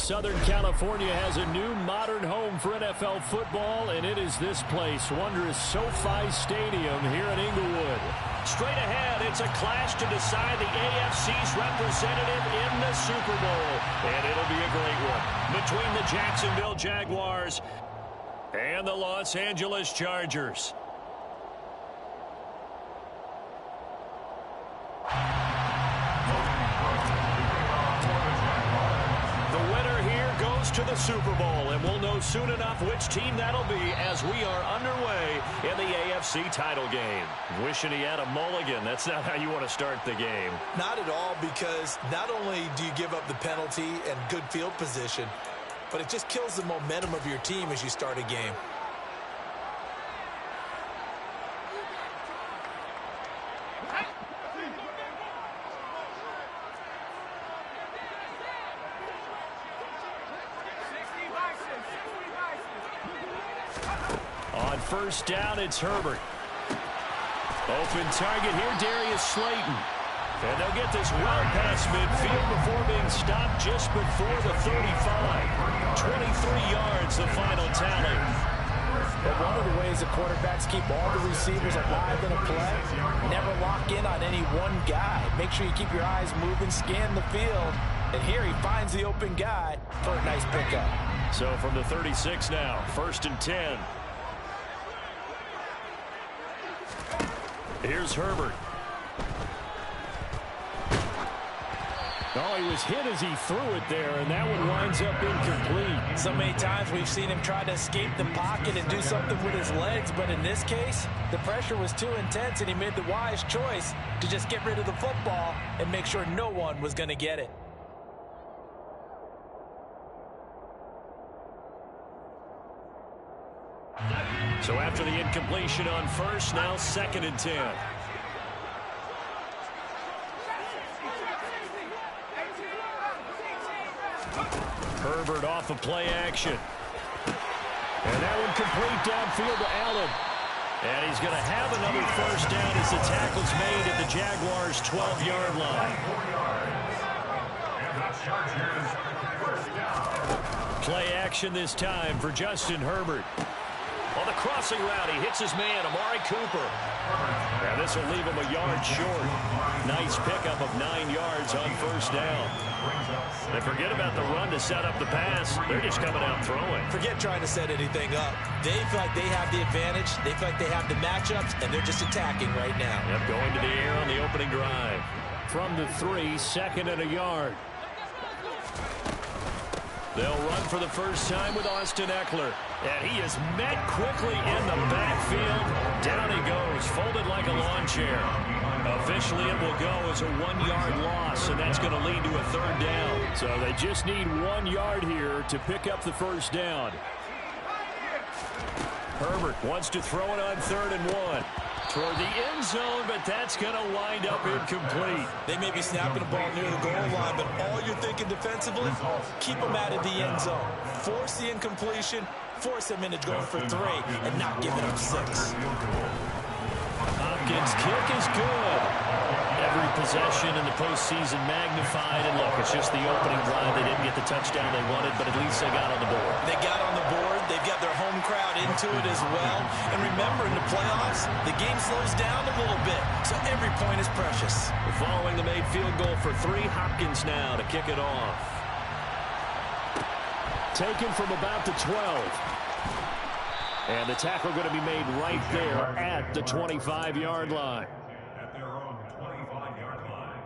Southern California has a new modern home for NFL football, and it is this place, wondrous SoFi Stadium here in Inglewood. Straight ahead, it's a clash to decide the AFC's representative in the Super Bowl. And it'll be a great one between the Jacksonville Jaguars and the Los Angeles Chargers. To the Super Bowl, and we'll know soon enough which team that'll be as we are underway in the AFC title game. Wishing he had a mulligan. That's not how you want to start the game. Not at all, because not only do you give up the penalty and good field position, but it just kills the momentum of your team as you start a game. On first down, it's Herbert. Open target here, Darius Slayton. And they'll get this well past midfield before being stopped just before the 35. 23 yards, the final tally. But one of the ways the quarterbacks keep all the receivers alive in a play, never lock in on any one guy. Make sure you keep your eyes moving, scan the field. And here he finds the open guy for a nice pickup. So from the 36 now, 1st and 10. Here's Herbert. Oh, he was hit as he threw it there, and that one winds up incomplete. So many times we've seen him try to escape the pocket and do something with his legs, but in this case, the pressure was too intense, and he made the wise choice to just get rid of the football and make sure no one was going to get it. So after the incompletion on first, now 2nd and 10. Herbert off of play action. And that one complete downfield to Allen. And he's going to have another first down as the tackle's made at the Jaguars' 12-yard line. Play action this time for Justin Herbert. On the crossing route, he hits his man, Amari Cooper. Now this will leave him a yard short. Nice pickup of 9 yards on first down. They forget about the run to set up the pass. They're just coming out throwing. Forget trying to set anything up. They feel like they have the advantage. They feel like they have the matchups, and they're just attacking right now. Yep, going to the air on the opening drive. From the 3, 2nd and a yard. They'll run for the first time with Austin Eckler. And he is met quickly in the backfield. Down he goes, folded like a lawn chair. Officially, it will go as a 1-yard loss, and that's going to lead to a 3rd down. So they just need 1 yard here to pick up the first down. Herbert wants to throw it on 3rd and 1. Toward the end zone, but that's going to wind up incomplete. They may be snapping the ball near the goal line, but all you're thinking defensively, keep them out of the end zone. Force the incompletion, force them into going for 3, and not giving up 6. Hopkins' kick is good. Every possession in the postseason magnified, and look, it's just the opening drive. They didn't get the touchdown they wanted, but at least they got on the board. They got on the board. They've got their home crowd into it as well. And remember, in the playoffs, the game slows down a little bit, so every point is precious. Following the made field goal for 3, Hopkins now to kick it off. Taken from about the 12. And the tackle going to be made right there at the 25-yard line. At their own 25-yard line.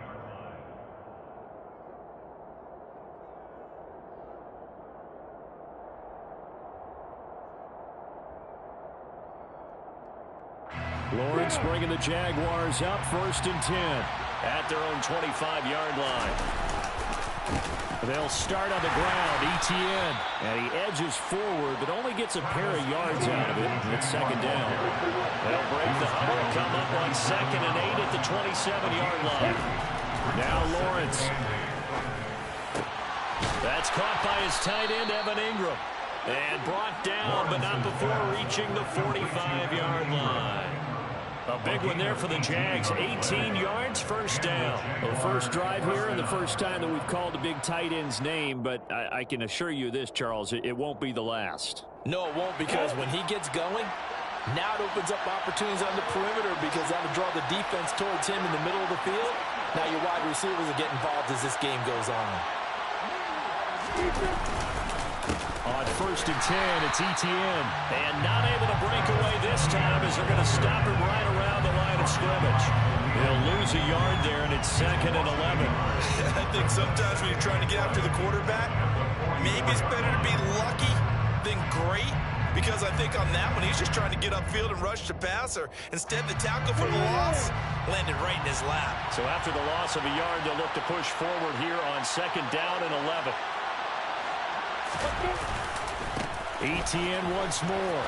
Lawrence bringing the Jaguars up, 1st and 10 at their own 25-yard line. They'll start on the ground, Etienne, and he edges forward, but only gets a pair of yards out of it. It's 2nd down. They'll break the huddle, come up on 2nd and 8 at the 27-yard line. Now Lawrence. That's caught by his tight end, Evan Ingram, and brought down, but not before reaching the 45-yard line. A big one there for the Jags. 18 yards, first down. Well, first drive here and the first time that we've called a big tight end's name, but I can assure you this, Charles, it won't be the last. No, it won't, because when he gets going, now it opens up opportunities on the perimeter because that'll draw the defense towards him in the middle of the field. Now your wide receivers will get involved as this game goes on. On first and 10, it's Etienne. And not able to break away this time as they're going to stop him right around the line of scrimmage. He'll lose a yard there, and it's 2nd and 11. I think sometimes when you're trying to get after the quarterback, maybe it's better to be lucky than great. Because I think on that one, he's just trying to get upfield and rush the passer. Instead, the tackle for the loss landed right in his lap. So after the loss of a yard, they'll look to push forward here on 2nd down and 11. Etienne once more.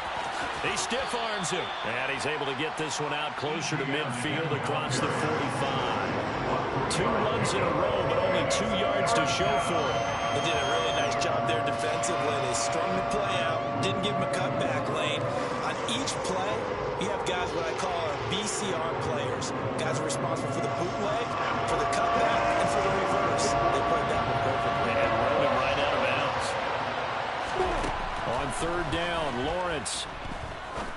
He stiff arms him. And he's able to get this one out closer to midfield across the 45. 2 runs in a row, but only 2 yards to show for it. They did a really nice job there defensively. They strung the play out, didn't give him a cutback lane. On each play, you have guys what I call our BCR players. Guys are responsible for the bootleg, for the cutback, and for the reverse. They played that one perfectly. And rolled him right out of bounds. On 3rd down, Lawrence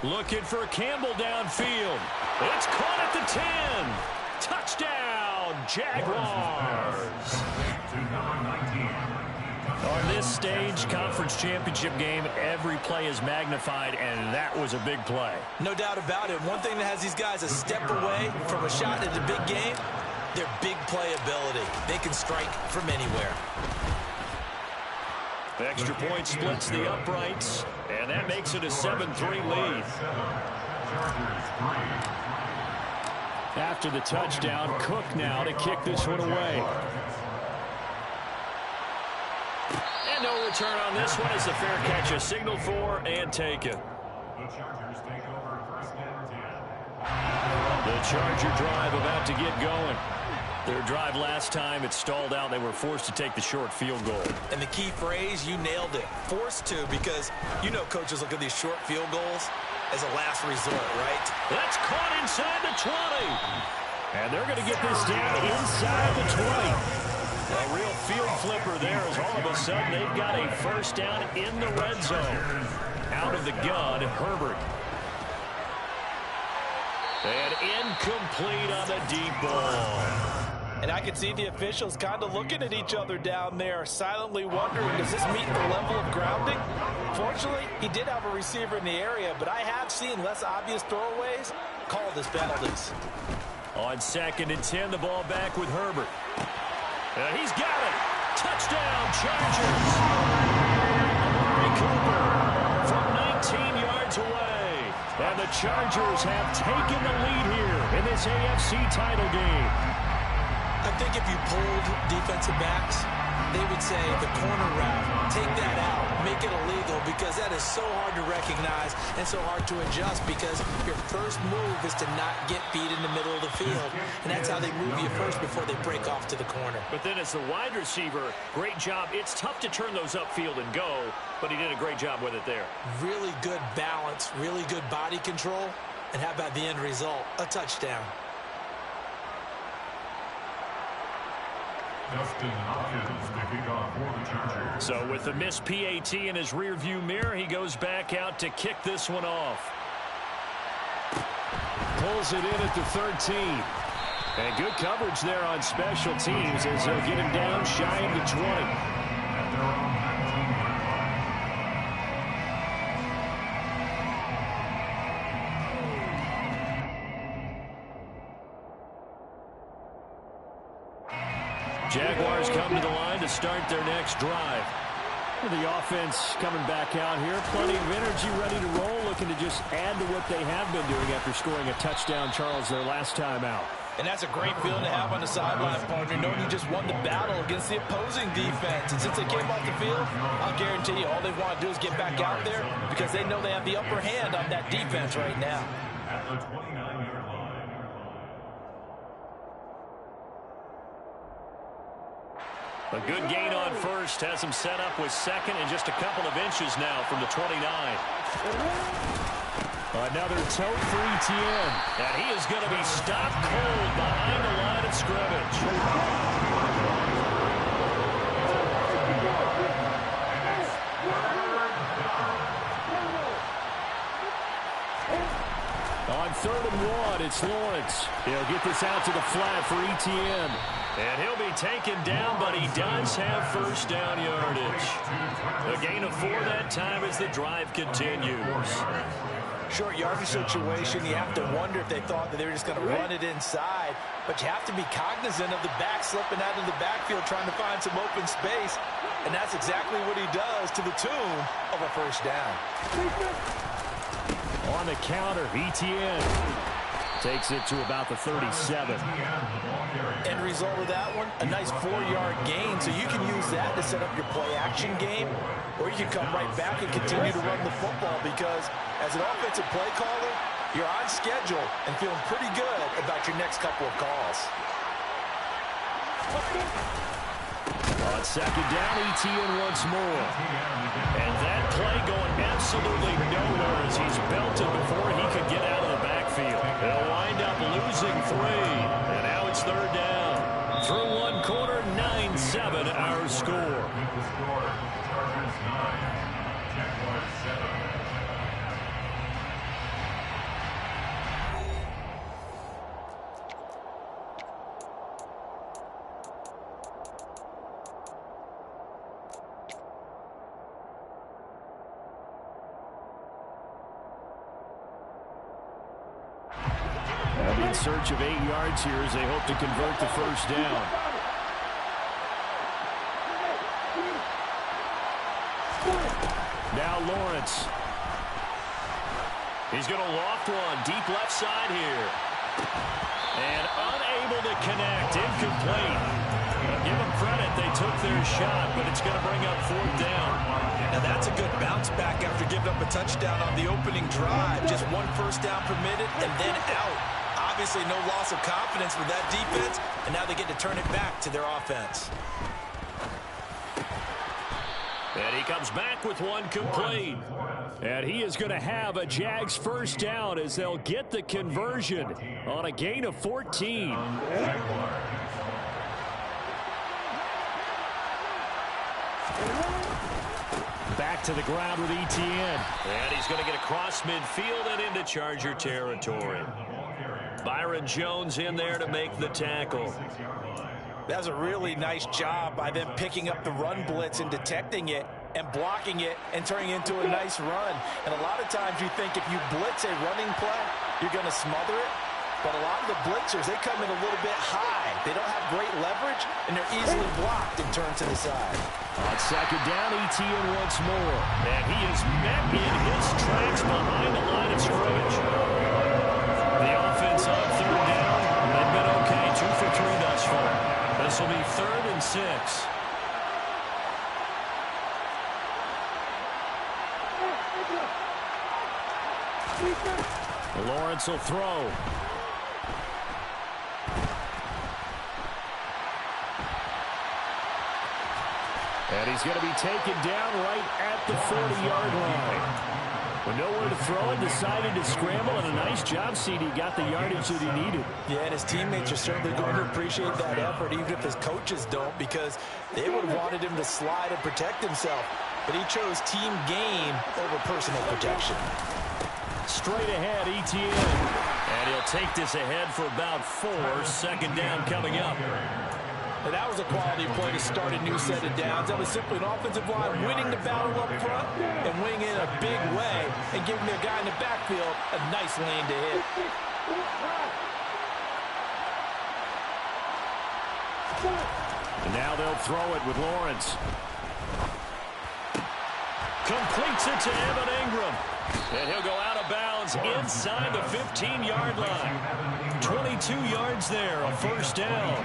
looking for Campbell downfield. It's caught at the 10. Touchdown, Jaguars. On this stage, conference championship game, every play is magnified, and that was a big play. No doubt about it. One thing that has these guys a step away from a shot at the big game, their big play ability. They can strike from anywhere. The extra point splits the uprights, and that makes it a 7-3 lead. after the touchdown. Cook now to kick this one away. And no return on this one as the fair catch is signaled for and taken. The Chargers take over 1st and 10. The Charger drive about to get going. Their drive last time, it stalled out. They were forced to take the short field goal. And the key phrase, you nailed it. Forced to, because you know coaches look at these short field goals as a last resort, right? That's caught inside the 20. And they're going to get this down inside the 20. A real field flipper there as all of a sudden they've got a first down in the red zone. Out of the gun, Herbert. And incomplete on the deep ball. And I can see the officials kind of looking at each other down there, silently wondering, does this meet the level of grounding? Fortunately, he did have a receiver in the area, but I have seen less obvious throwaways called as penalties. On 2nd and 10, the ball back with Herbert. He's got it. Touchdown, Chargers. Amari Cooper from 19 yards away. And the Chargers have taken the lead here in this AFC title game. I think if you pulled defensive backs, they would say the corner route, take that out, make it illegal, because that is so hard to recognize and so hard to adjust, because your first move is to not get beat in the middle of the field, and that's how they move you first before they break off to the corner. But then as the wide receiver, great job. It's tough to turn those upfield and go, but he did a great job with it there. Really good balance, really good body control, and how about the end result? A touchdown. Justin Hopkins to kick off for the Chargers. So with the missed PAT in his rearview mirror, he goes back out to kick this one off. Pulls it in at the 13. And good coverage there on special teams as they'll get him down shy of the 20. At their own 19-yard Jaguars come to the line to start their next drive. The offense coming back out here. Plenty of energy, ready to roll, looking to just add to what they have been doing after scoring a touchdown, Charles, their last time out. And that's a great feeling to have on the sideline, partner, knowing you just won the battle against the opposing defense. And since they came off the field, I'll guarantee you all they want to do is get back out there because they know they have the upper hand on that defense right now. at the 29-yard line. A good gain on first has him set up with second and just a couple of inches now from the 29. Another tote for ETN. And he is going to be stopped cold behind the line of scrimmage. On 3rd and 1, it's Lawrence. He'll get this out to the flat for ETN. And he'll be taken down, but he does have first down yardage. A gain of 4 that time as the drive continues. Short yardage situation, you have to wonder if they thought that they were just going to run it inside. But you have to be cognizant of the back slipping out of the backfield trying to find some open space. And that's exactly what he does to the tune of a first down. On the counter, ETN takes it to about the 37. End result of that one, a nice 4-yard gain. So you can use that to set up your play-action game, or you can come right back and continue to run the football because as an offensive play caller, you're on schedule and feeling pretty good about your next couple of calls. On 2nd down, ETN once more. And that play going absolutely nowhere as he's belted before he could get out of the backfield. They'll wind up losing 3. And now it's 3rd down. Through one quarter, 9-7 our score. The score, Chargers 9, Jaguars 7. In search of 8 yards here as they hope to convert the first down. Now Lawrence. He's going to loft one deep left side here. And unable to connect. Incomplete. Give them credit. They took their shot, but it's going to bring up 4th down. Now that's a good bounce back after giving up a touchdown on the opening drive. Just 1 first down permitted and then out. Obviously no loss of confidence with that defense, and now they get to turn it back to their offense. And he comes back with 1 complete. And he is going to have a Jags first down as they'll get the conversion on a gain of 14. Back to the ground with ETN. And he's going to get across midfield and into Charger territory. Byron Jones in there to make the tackle. That was a really nice job by them picking up the run blitz and detecting it and blocking it and turning it into a nice run. And a lot of times you think if you blitz a running play, you're going to smother it. But a lot of the blitzers, they come in a little bit high. They don't have great leverage, and they're easily blocked and turned to the side. On 2nd down, ETN once more. And he is met in his tracks behind the line of scrimmage. The offense on 3rd down. They've been okay, 2 for 3 thus far. This will be 3rd and 6. Lawrence will throw. And he's going to be taken down right at the 40-yard line. With nowhere to throw it, decided to scramble, and a nice job, CD. Got the yardage that he needed. Yeah, and his teammates are certainly going to appreciate that effort, even if his coaches don't, because they would have wanted him to slide and protect himself. But he chose team game over personal protection. Straight ahead, ETN. And he'll take this ahead for about 4. 2nd down coming up. And that was a quality play to start a new set of downs. That was simply an offensive line winning the battle up front and winning in a big way and giving their guy in the backfield a nice lane to hit. And now they'll throw it with Lawrence. Completes it to Evan Ingram. And he'll go out of bounds inside the 15-yard line. 22 yards there, a first down.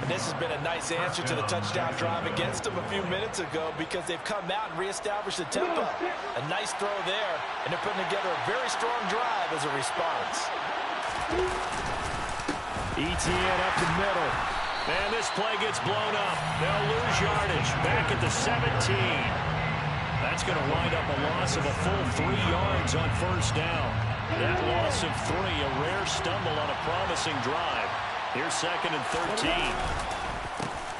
And this has been a nice answer to the touchdown drive against them a few minutes ago because they've come out and reestablished the tempo. A nice throw there, and they're putting together a very strong drive as a response. ETN up the middle. And this play gets blown up. They'll lose yardage back at the 17. That's going to wind up a loss of a full 3 yards on first down. That loss of 3, a rare stumble on a promising drive. Here's 2nd and 13.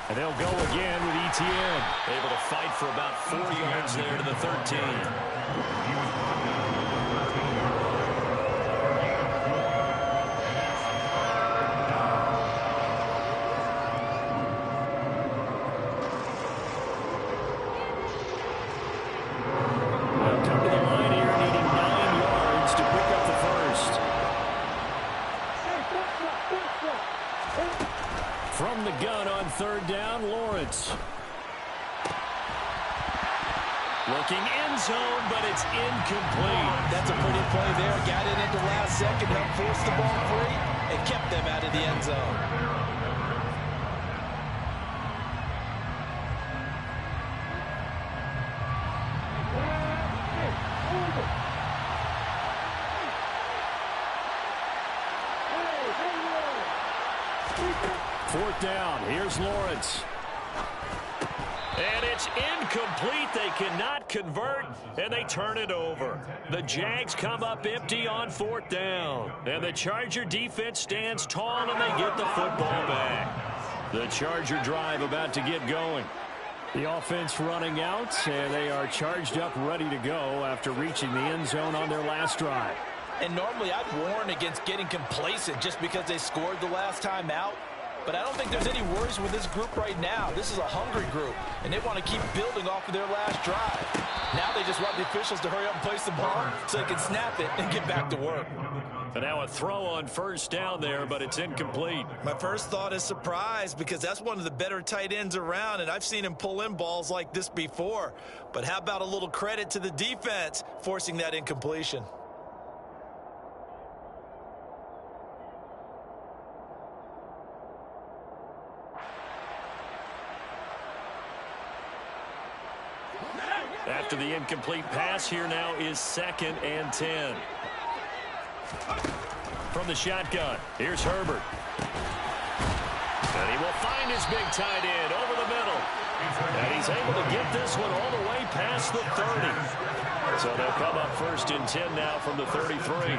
And they'll go again with Etienne. Able to fight for about 4 yards there to the 13. They'll come to the line here needing 9 yards to pick up the first. From the gun on 3rd down, Lawrence. Looking end zone, but it's incomplete. That's a pretty play there. Got it at the last second, helped force the ball free, and kept them out of the end zone. Fourth down. Here's Lawrence. And it's incomplete. They cannot convert, and they turn it over. The Jags come up empty on 4th down. And the Charger defense stands tall, and they get the football back. The Charger drive about to get going. The offense running out, and they are charged up, ready to go after reaching the end zone on their last drive. And normally I'd warn against getting complacent just because they scored the last time out. But I don't think there's any worries with this group right now. This is a hungry group, and they want to keep building off of their last drive. Now they just want the officials to hurry up and place the ball so they can snap it and get back to work. And now a throw on 1st down there, but it's incomplete. My first thought is surprise because that's one of the better tight ends around, and I've seen him pull in balls like this before. But how about a little credit to the defense forcing that incompletion? After the incomplete pass, here now is 2nd and 10. From the shotgun, here's Herbert. And he will find his big tight end over the middle. And he's able to get this one all the way past the 30. So they'll come up 1st and 10 now from the 33.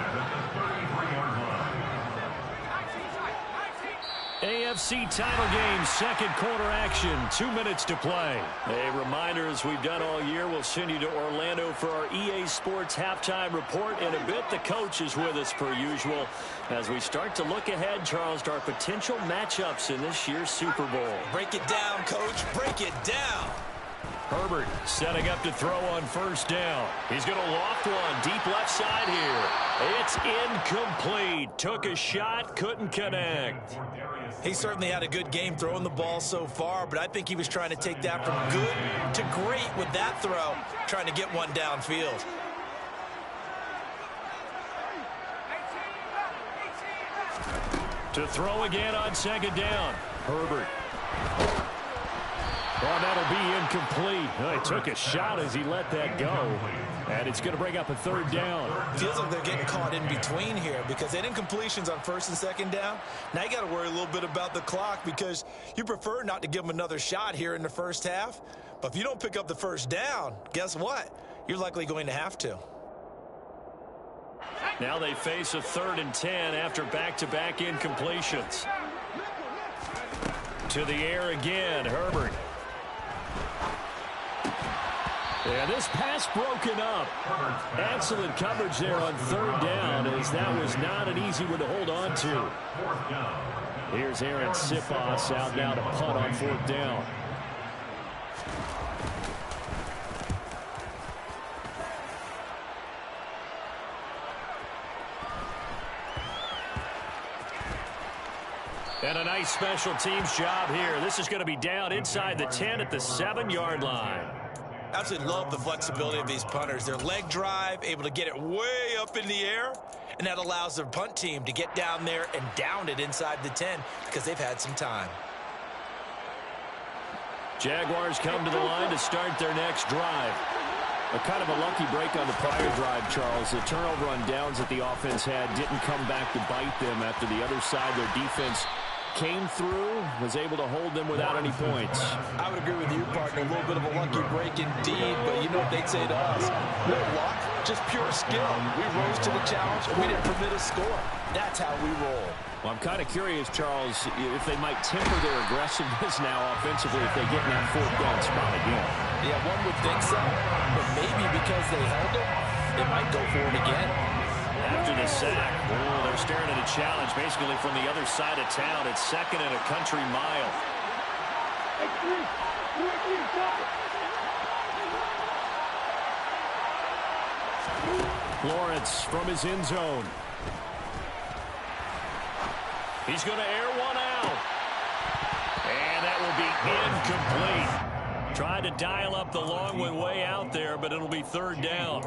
AFC title game, 2nd quarter action, 2 minutes to play. A reminder, as we've done all year, we'll send you to Orlando for our EA Sports halftime report. In a bit, the coach is with us per usual as we start to look ahead, Charles, to our potential matchups in this year's Super Bowl. Break it down, Coach. Break it down. Herbert setting up to throw on 1st down. He's going to loft one deep left side here. It's incomplete. Took a shot, couldn't connect. He certainly had a good game throwing the ball so far, but I think he was trying to take that from good to great with that throw, trying to get one downfield. To throw again on 2nd down. Herbert. Oh, that'll be incomplete. Oh, he took a shot as he let that go. And it's going to bring up a 3rd down. Feels like they're getting caught in between here because they had incompletions on 1st and 2nd down. Now you got to worry a little bit about the clock because you prefer not to give them another shot here in the first half. But if you don't pick up the 1st down, guess what? You're likely going to have to. Now they face a 3rd and 10 after back-to-back incompletions. To the air again, Herbert. And this pass broken up. Excellent coverage there on 3rd down, as that was not an easy one to hold on to. Here's Aaron Sipos out now to punt on 4th down. And a nice special teams job here. This is going to be down inside the 10 at the 7-yard line. Absolutely love the flexibility of these punters. Their leg drive, able to get it way up in the air, and that allows their punt team to get down there and down it inside the 10 because they've had some time. Jaguars come to the line to start their next drive. A kind of a lucky break on the prior drive, Charles. The turnover on downs that the offense had didn't come back to bite them after the other side. Their defense came through, was able to hold them without any points. I would agree with you, partner. A little bit of a lucky break indeed, but you know what they'd say to us. No luck, Just pure skill. We rose to the challenge, and we didn't permit a score. That's how we roll. Well, I'm kind of curious, Charles, if they might temper their aggressiveness now offensively if they get in that fourth down spot again. Yeah, one would think so. But maybe because they held it, they might go for it again. After the sack, they're staring at a challenge basically from the other side of town. It's second and a country mile. Lawrence from his end zone. He's going to air one out. And that will be incomplete. Tried to dial up the long one way out there, but it'll be third down.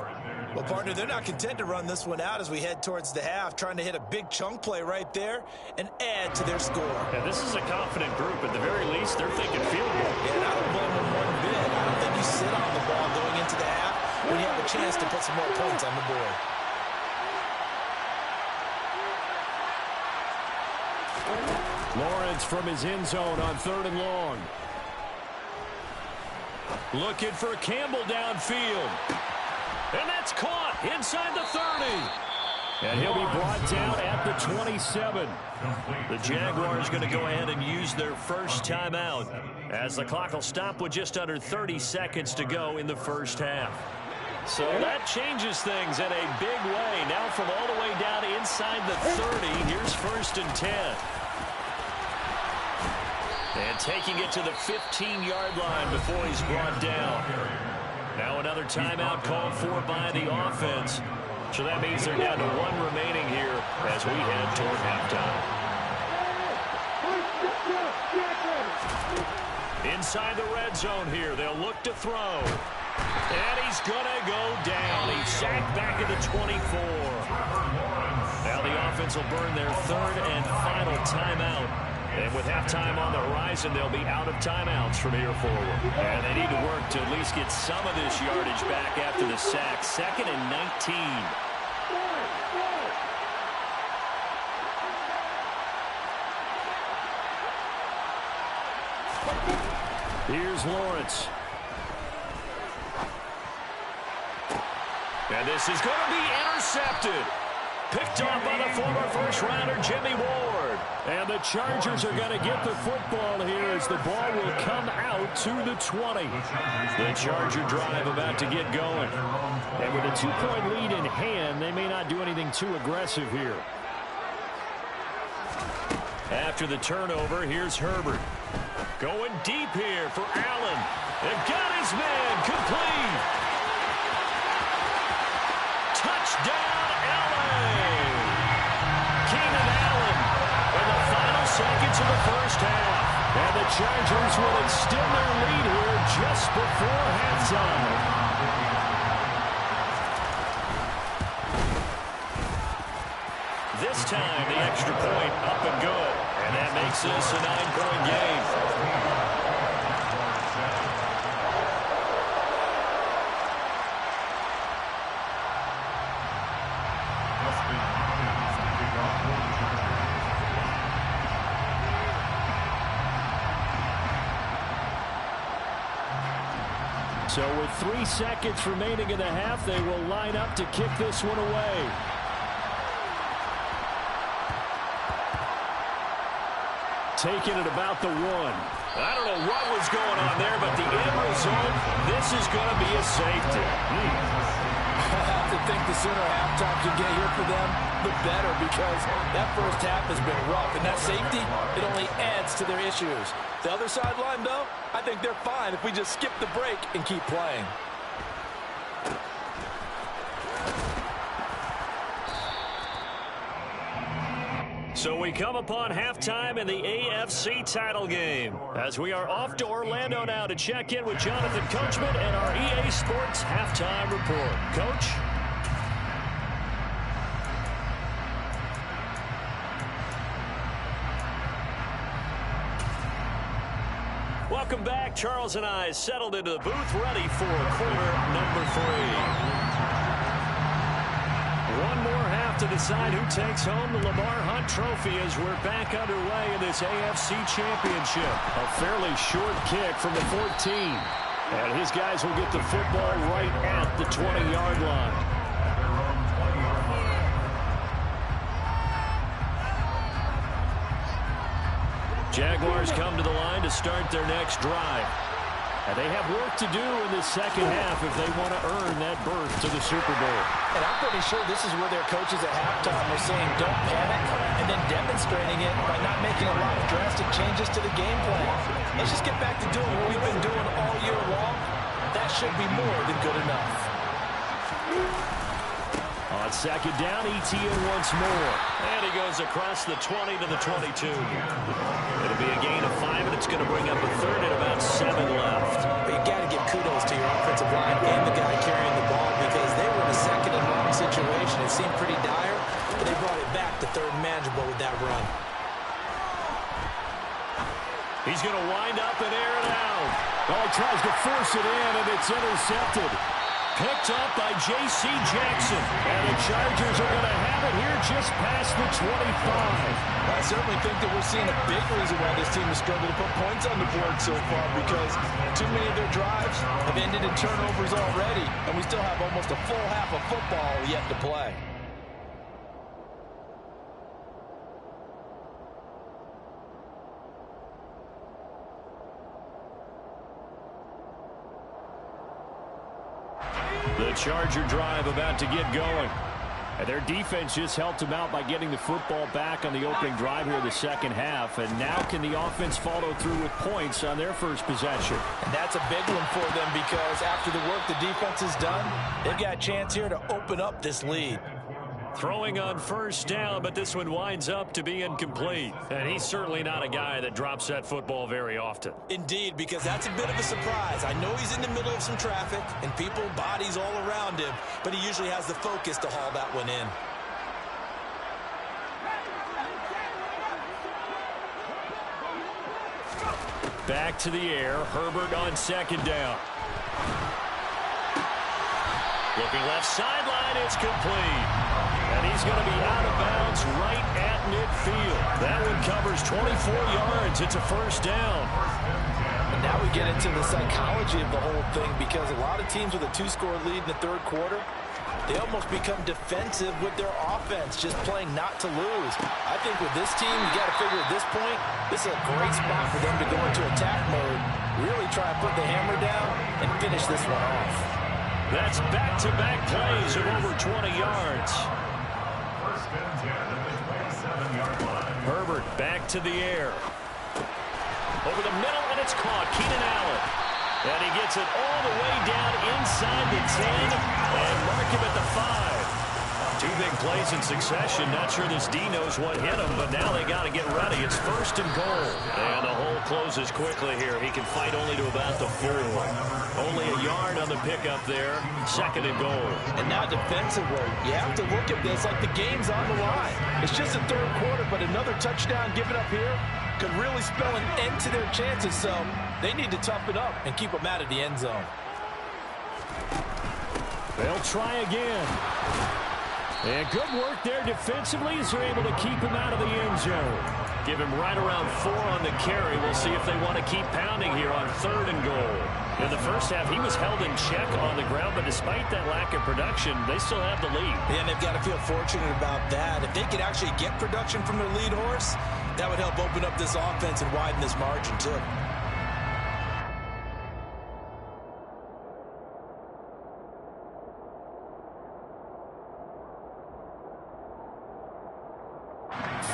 Well, partner, they're not content to run this one out as we head towards the half, trying to hit a big chunk play right there and add to their score. Yeah, this is a confident group. At the very least, they're thinking field goal. Yeah, and I don't blame them one bit. I don't think you sit on the ball going into the half when you have a chance to put some more points on the board. Lawrence from his end zone on third and long. Looking for Campbell downfield. And that's caught inside the 30. And he'll be brought down at the 27. The Jaguars going to go ahead and use their first timeout as the clock will stop with just under 30 seconds to go in the first half. So that changes things in a big way. Now from all the way down inside the 30, here's first and 10. And taking it to the 15-yard line before he's brought down. Now another timeout called for by the offense. So that means they're down to one remaining here as we head toward halftime. Inside the red zone here, they'll look to throw. And he's going to go down. He's sacked back at the 24. Now the offense will burn their third and final timeout. And with halftime on the horizon, they'll be out of timeouts from here forward. And they need to work to at least get some of this yardage back after the sack. Second and 19. Here's Lawrence. And this is going to be intercepted. Picked off by the former first-rounder Jimmy Ward. And the Chargers are going to get the football here as the ball will come out to the 20. The Charger drive about to get going. And with a 2-point lead in hand, they may not do anything too aggressive here. After the turnover, here's Herbert. Going deep here for Allen. They've got his man complete. Touchdown, L.A. Keenan Allen in the final seconds of the first half. And the Chargers will extend their lead here just before halftime. This time, the extra point up and good. And that makes this a 9-point game. So with 3 seconds remaining in the half, they will line up to kick this one away. Taking it about the 1. I don't know what was going on there, but the end result, this is going to be a safety. I have to think the sooner halftime can get here for them, the better, because that first half has been rough, and that safety, it only adds to their issues. The other sideline, though, I think they're fine if we just skip the break and keep playing. So we come upon halftime in the AFC title game as we are off to Orlando now to check in with Jonathan Coachman and our EA Sports halftime report. Coach? Welcome back. Charles and I settled into the booth ready for quarter number 3. One more half to decide who takes home the Lamar Hunt Trophy as we're back underway in this AFC Championship. A fairly short kick from the 14. And his guys will get the football right at the 20-yard line. Jaguars come to the line to start their next drive. And they have work to do in the second half if they want to earn that berth to the Super Bowl. And I'm pretty sure this is where their coaches at halftime are saying don't panic, and then demonstrating it by not making a lot of drastic changes to the game plan. Let's just get back to doing what we've been doing all year long. That should be more than good enough. On second down, Etienne once more. And he goes across the 20 to the 22. It'll be a gain of 5, and it's going to bring up a third and about 7 left. But you got to give kudos to your offensive line and the guy carrying the ball because they were in a second and long situation. It seemed pretty dire, but they brought it back to third and manageable with that run. He's going to wind up and air it out. Oh, he tries to force it in, and it's intercepted. Picked up by J.C. Jackson. And the Chargers are going to have it here just past the 25. I certainly think that we're seeing a big reason why this team has struggled to put points on the board so far because too many of their drives have ended in turnovers already, and we still have almost a full half of football yet to play. The Charger drive about to get going. And their defense just helped them out by getting the football back on the opening drive here in the second half. And now can the offense follow through with points on their first possession? And that's a big one for them because after the work the defense has done, they've got a chance here to open up this lead. Throwing on first down, but this one winds up to be incomplete. And he's certainly not a guy that drops that football very often. Indeed, because that's a bit of a surprise. I know he's in the middle of some traffic and people, bodies all around him, but he usually has the focus to haul that one in. Back to the air. Herbert on second down. Looking left sideline, it's complete. And he's going to be out of bounds right at midfield. That one covers 24 yards. It's a first down. And now we get into the psychology of the whole thing because a lot of teams with a 2-score lead in the third quarter, they almost become defensive with their offense, just playing not to lose. I think with this team, you got to figure at this point, this is a great spot for them to go into attack mode, really try and put the hammer down and finish this one off. That's back-to-back plays of over 20 yards. First and 10 at the 27-yard line. Herbert back to the air. Over the middle, and it's caught. Keenan Allen. And he gets it all the way down inside the 10 and mark him at the 5. Two big plays in succession. Not sure this D knows what hit him, but now they got to get ready. It's first and goal. And the hole closes quickly here. He can fight only to about the 4. Only a yard on the pickup there. Second and goal. And now defensively, you have to look at this like the game's on the line. It's just a third quarter, but another touchdown given up here could really spell an end to their chances. So they need to toughen up and keep them out of the end zone. They'll try again. And good work there defensively as they're able to keep him out of the end zone. Give him right around 4 on the carry. We'll see if they want to keep pounding here on third and goal. In the first half, he was held in check on the ground, but despite that lack of production, they still have the lead. Yeah, and they've got to feel fortunate about that. If they could actually get production from their lead horse, that would help open up this offense and widen this margin too.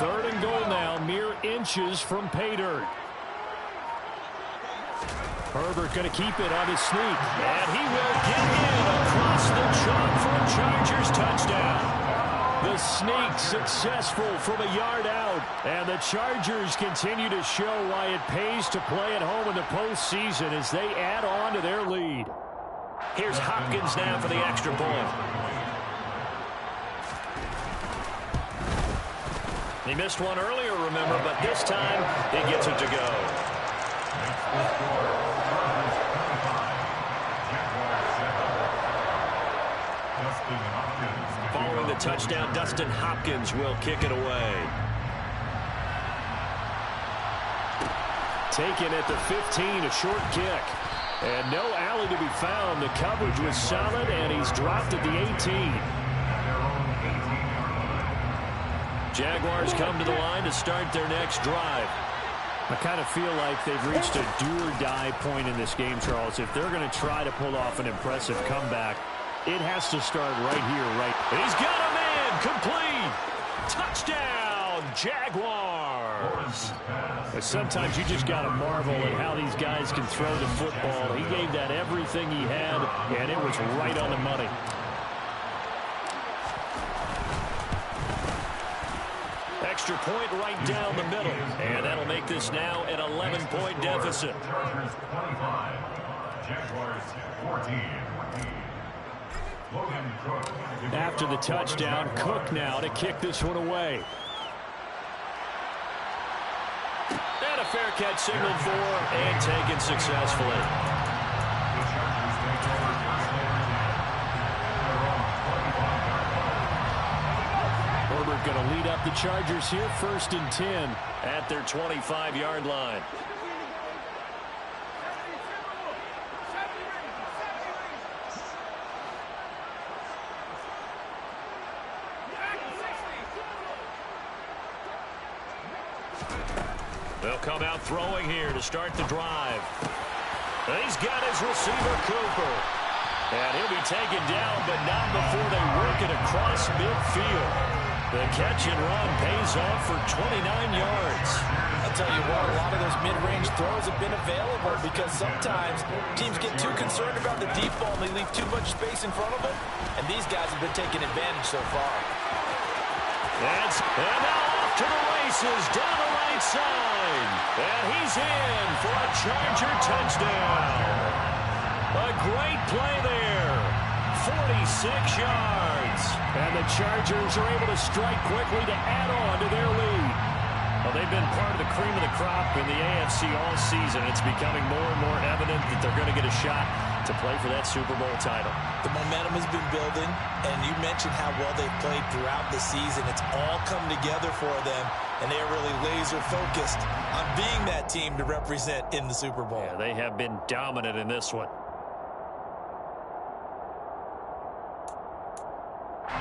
Third and goal now, mere inches from pay dirt. Herbert going to keep it on his sneak. And he will get in across the chalk for a Chargers touchdown. The sneak successful from a yard out. And the Chargers continue to show why it pays to play at home in the postseason as they add on to their lead. Here's Hopkins now for the extra point. He missed one earlier, remember, but this time he gets it to go. Following the touchdown, Dustin Hopkins will kick it away. Taken at the 15, a short kick. And no alley to be found. The coverage was solid, and he's dropped at the 18. Jaguars come to the line to start their next drive. I kind of feel like they've reached a do-or-die point in this game, Charles. If they're going to try to pull off an impressive comeback, it has to start right here, right. He's got a man, complete. Touchdown, Jaguars. But sometimes you just got to marvel at how these guys can throw the football. He gave that everything he had, and it was right on the money. Extra point right down the middle. And that'll make this now an 11-point deficit. Chargers 25, Jaguars 14. After the touchdown, Cook now to kick this one away. And a fair catch signaled for and taken successfully. Herbert going to lead up the Chargers here, 1st and 10 at their 25-yard line. They'll come out throwing here to start the drive. And he's got his receiver, Cooper. And he'll be taken down, but not before they work it across midfield. The catch and run pays off for 29 yards. I'll tell you what, a lot of those mid-range throws have been available because sometimes teams get too concerned about the deep ball and they leave too much space in front of them. And these guys have been taking advantage so far. And now off to the races down the right side. And he's in for a Charger touchdown. A great play there. 46 yards. And the Chargers are able to strike quickly to add on to their lead. Well, they've been part of the cream of the crop in the AFC all season. It's becoming more and more evident that they're going to get a shot to play for that Super Bowl title. The momentum has been building, and you mentioned how well they've played throughout the season. It's all come together for them, and they're really laser-focused on being that team to represent in the Super Bowl. Yeah, they have been dominant in this one.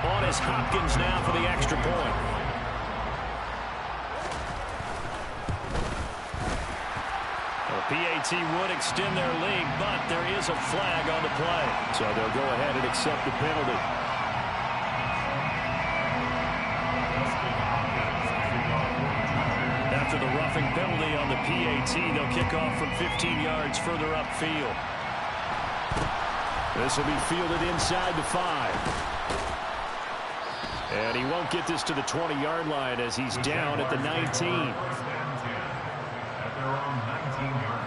On is Hopkins now for the extra point. The PAT would extend their lead, but there is a flag on the play. So they'll go ahead and accept the penalty. After the roughing penalty on the PAT, they'll kick off from 15 yards further upfield. This will be fielded inside the 5. And he won't get this to the 20-yard line as he's down at the 19. At their own 19-yard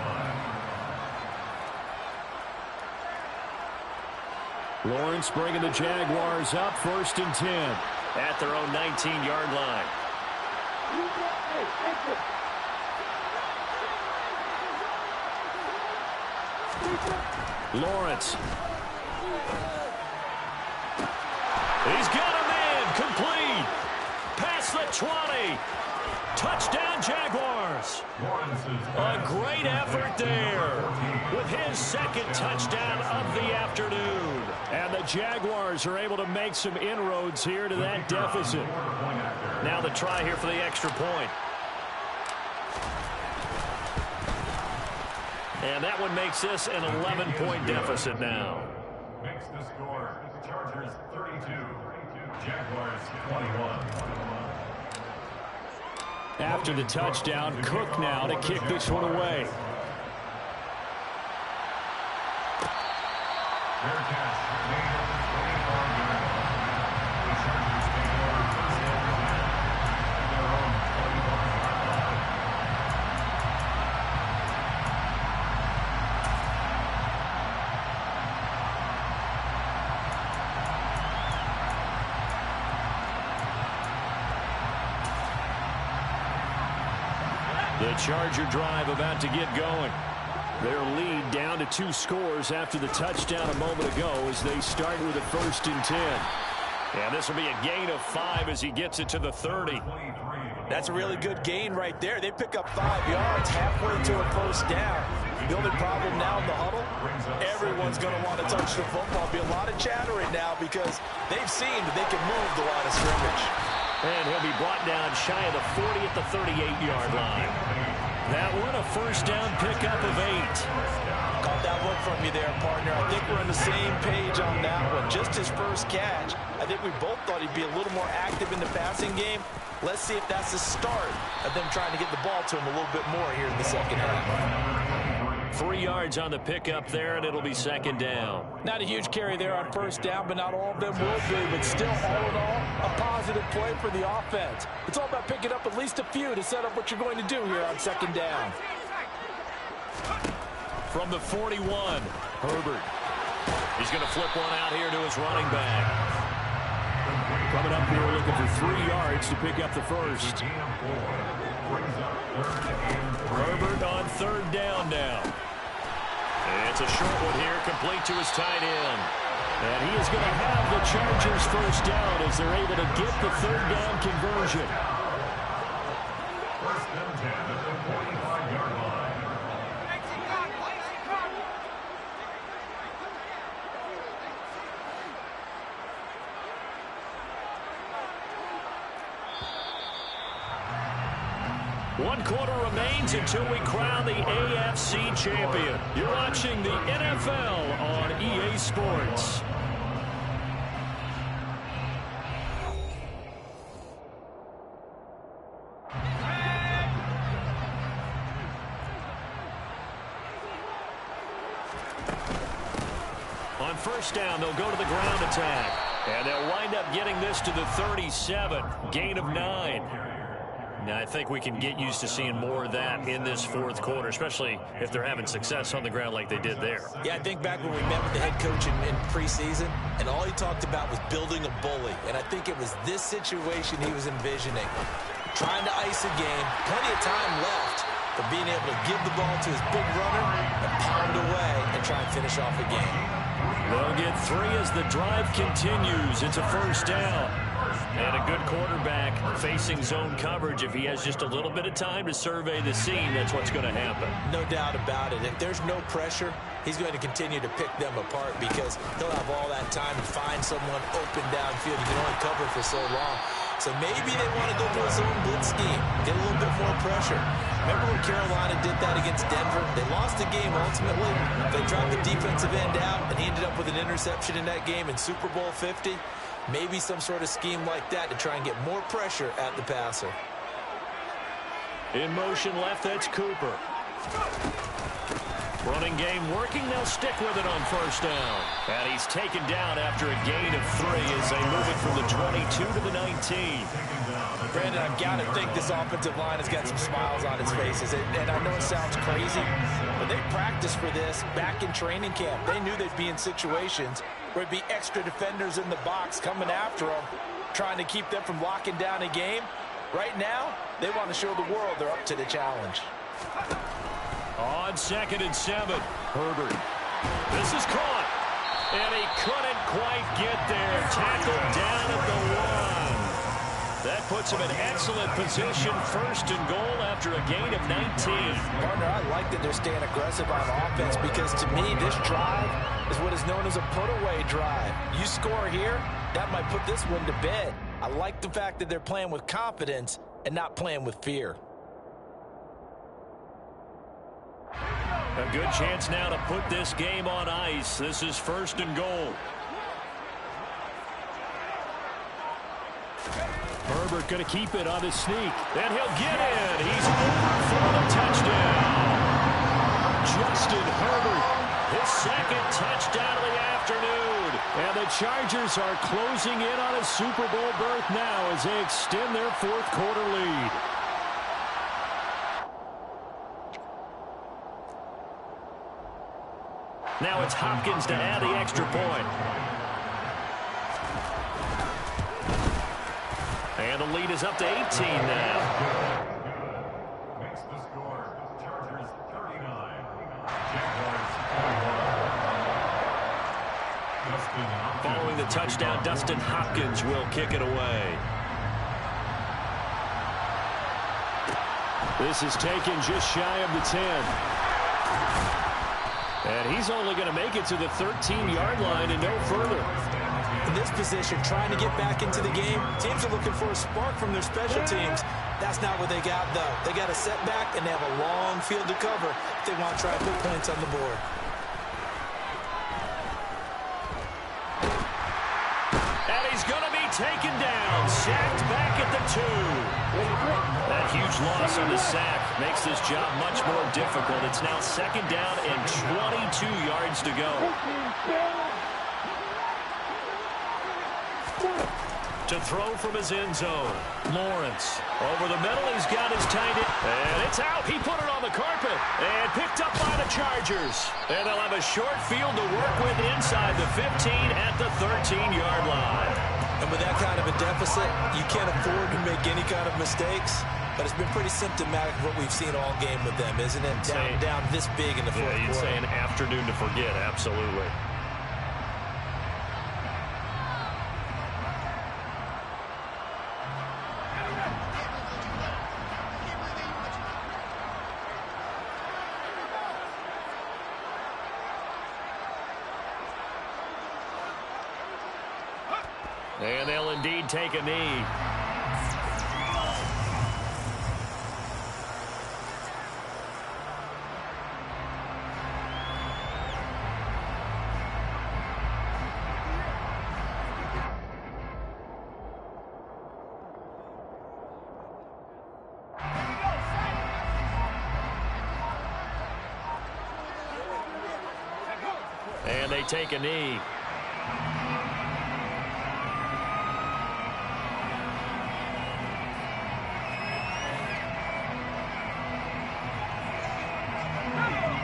line. Lawrence bringing the Jaguars up, 1st and 10. At their own 19-yard line. Lawrence. He's got a man, complete. Past the 20. Touchdown, Jaguars. A great effort there with his second touchdown of the afternoon. And the Jaguars are able to make some inroads here to that deficit. Now the try here for the extra point. And that one makes this an 11-point deficit now. Makes the score Chargers 32, Jaguars 21. After the touchdown, Cook now to kick this one away. Fair catch made at the 25-yard line. The Chargers take over first and 10 at their own 25-yard line. The Charger drive about to get going. Their lead down to 2 scores after the touchdown a moment ago as they start with a 1st and 10. And this will be a gain of 5 as he gets it to the 30. That's a really good gain right there. They pick up 5 yards halfway to a first down. The only problem now in the huddle, everyone's going to want to touch the football. Be a lot of chattering now because they've seen that they can move the line of scrimmage. And he'll be brought down shy of the 40 at the 38-yard line. That one a first down pickup of 8. Caught that look from you there, partner. I think we're on the same page on that one. Just his first catch. I think we both thought he'd be a little more active in the passing game. Let's see if that's the start of them trying to get the ball to him a little bit more here in the second half. 3 yards on the pickup there, and it'll be second down. Not a huge carry there on first down, but not all of them will be. But still, all in all, a positive play for the offense. It's all about picking up at least a few to set up what you're going to do here on second down. From the 41, Herbert. He's going to flip one out here to his running back. Coming up here looking for 3 yards to pick up the first. Herbert on third down now. It's a short one here, complete to his tight end. And he is going to have the Chargers first down as they're able to get the third down conversion. First and 10 at the 45-yard line. One quarter remains until we crown the AFC champion. You're watching the NFL on EA Sports. On first down, they'll go to the ground attack. And they'll wind up getting this to the 37. Gain of 9. Now, I think we can get used to seeing more of that in this fourth quarter, especially if they're having success on the ground like they did there. Yeah, I think back when we met with the head coach in preseason, and all he talked about was building a bully. And I think it was this situation he was envisioning. Trying to ice a game, plenty of time left, but being able to give the ball to his big runner and pound away and try and finish off a game. They'll get 3 as the drive continues. It's a first down. And a good quarterback facing zone coverage. If he has just a little bit of time to survey the scene, that's what's going to happen. No doubt about it. If there's no pressure, he's going to continue to pick them apart because he'll have all that time to find someone open downfield. He can only cover for so long. So maybe they want to go to a zone blitz scheme, get a little bit more pressure. Remember when Carolina did that against Denver? They lost the game ultimately. They dropped the defensive end out, and he ended up with an interception in that game in Super Bowl 50. Maybe some sort of scheme like that to try and get more pressure at the passer. In motion left, that's Cooper. Running game working. They'll stick with it on first down. And he's taken down after a gain of 3 as they move it from the 22 to the 19. Brandon, I've got to think this offensive line has got some smiles on its faces. And I know it sounds crazy, but they practiced for this back in training camp. They knew they'd be in situations where it'd be extra defenders in the box coming after them, trying to keep them from locking down a game. Right now, they want to show the world they're up to the challenge. On 2nd and 7, Herbert. This is caught. And he couldn't quite get there. Tackled down at the 1. That puts him in excellent position. 1st and goal after a gain of 19. Partner, I like that they're staying aggressive on offense because to me, this drive is what is known as a put-away drive. You score here, that might put this one to bed. I like the fact that they're playing with confidence and not playing with fear. A good chance now to put this game on ice. This is 1st and goal. Herbert going to keep it on his sneak. And he'll get in. He's over for the touchdown. Justin Herbert, his 2nd touchdown of the afternoon. And the Chargers are closing in on a Super Bowl berth now as they extend their 4th quarter lead. Now it's Hopkins to add the extra point. And the lead is up to 18 now. Makes the score. Chargers 39. Following the touchdown, Dustin Hopkins will kick it away. This is taken just shy of the 10. And he's only going to make it to the 13-yard line and no further. in this position, trying to get back into the game. Teams are looking for a spark from their special teams. That's not what they got, though. They got a setback, and they have a long field to cover if they want to try to put points on the board. And he's going to be taken down, sacked back at the 2. That huge loss on the sack makes this job much more difficult. It's now 2nd down and 22 yards to go. To throw from his end zone. Lawrence over the middle. He's got his tight end. And it's out. He put it on the carpet. And picked up by the Chargers. And they'll have a short field to work with inside the 15 at the 13-yard line. And with that kind of a deficit, you can't afford to make any kind of mistakes. But it's been pretty symptomatic of what we've seen all game with them, isn't it? Down this big in the fourth quarter. You'd say an afternoon to forget. Absolutely. And they'll indeed take a knee. And they take a knee.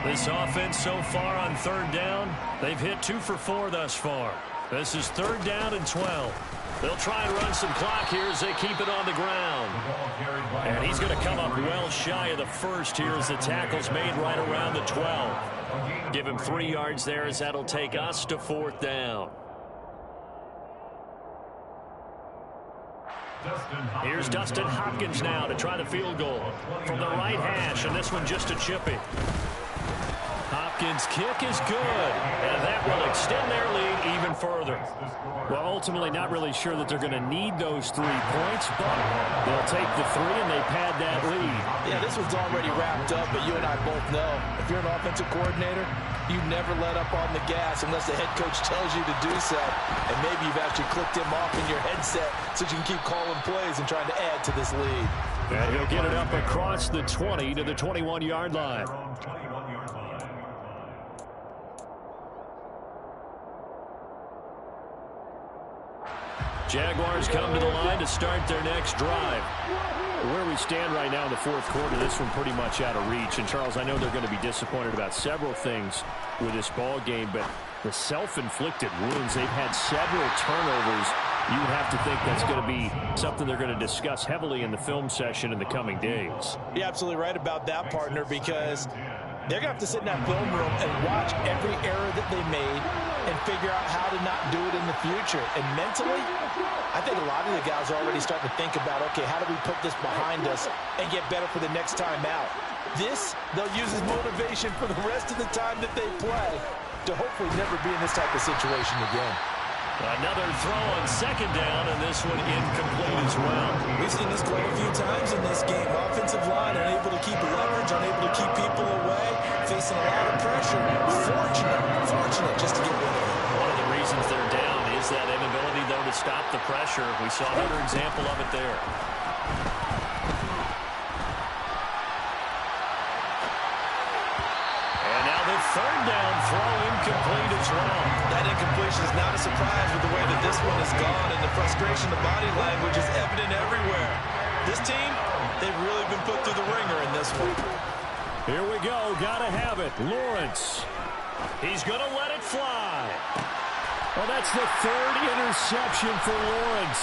This offense so far on 3rd down, they've hit 2 for 4 thus far. This is 3rd down and 12. They'll try and run some clock here as they keep it on the ground. And he's going to come up well shy of the first here as the tackle's made right around the 12. Give him 3 yards there as that'll take us to 4th down. Here's Dustin Hopkins now to try the field goal from the right hash, and this one just a chippy. Hopkins' kick is good, and that will extend their lead even further. Well, ultimately not really sure that they're going to need those 3 points, but they'll take the 3 and they pad that lead. Yeah, this one's already wrapped up, but you and I both know if you're an offensive coordinator, you never let up on the gas unless the head coach tells you to do so. And maybe you've actually clicked him off in your headset so you can keep calling plays and trying to add to this lead. And he'll get it up across the 20 to the 21-yard line. Jaguars come to the line to start their next drive. Where we stand right now in the fourth quarter, this one pretty much out of reach. And, Charles, I know they're going to be disappointed about several things with this ball game, but the self-inflicted wounds, they've had several turnovers. You would have to think that's going to be something they're going to discuss heavily in the film session in the coming days. You're absolutely right about that, partner, because they're going to have to sit in that film room and watch every error that they made and figure out how to not do it in the future. And mentally, I think a lot of the guys are already starting to think about, okay, how do we put this behind us and get better for the next time out? This, they'll use as motivation for the rest of the time that they play to hopefully never be in this type of situation again. Another throw on 2nd down, and this one incomplete as well. We've seen this quite a few times in this game. Offensive line unable to keep leverage, unable to keep people away, facing a lot of pressure. Fortunate just to get rid of it. One of the reasons they're down is that inability, though, to stop the pressure. We saw another example of it there. And now the 3rd down throw incomplete as well. That incompletion is not a surprise with the way that this one has gone, and the frustration, the body language is evident everywhere. This team, they've really been put through the ringer in this one. Here we go. Gotta have it. Lawrence. He's going to let it fly. Well, that's the 3rd interception for Lawrence.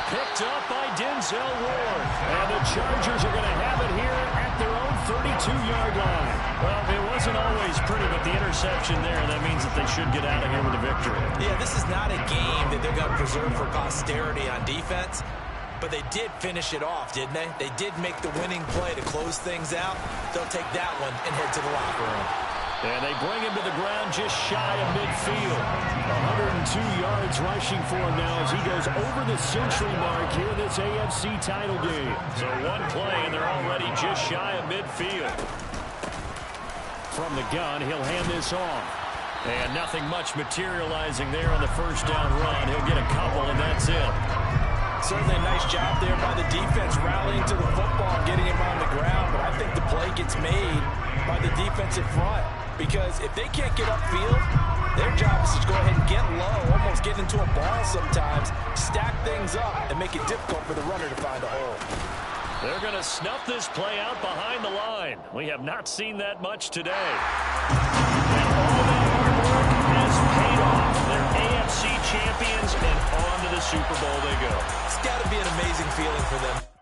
Picked up by Denzel Ward. And the Chargers are going to have it here at their own 32-yard line. Well, it wasn't always pretty, but the interception there, that means that they should get out of here with a victory. Yeah, this is not a game that they're going to preserve for posterity on defense, but they did finish it off, didn't they? They did make the winning play to close things out. They'll take that one and head to the locker room. And they bring him to the ground just shy of midfield. 102 yards rushing for him now as he goes over the century mark here in this AFC title game. So one play, and they're already just shy of midfield. From the gun, he'll hand this off. And nothing much materializing there on the first down run. He'll get a couple, and that's it. Certainly a nice job there by the defense rallying to the football, getting him on the ground. But I think the play gets made by the defensive front. Because if they can't get upfield, their job is to go ahead and get low, almost get into a ball sometimes, stack things up, and make it difficult for the runner to find a hole. They're going to snuff this play out behind the line. We have not seen that much today. And all that hard work has paid off. They're AFC champions, and on to the Super Bowl they go. It's got to be an amazing feeling for them.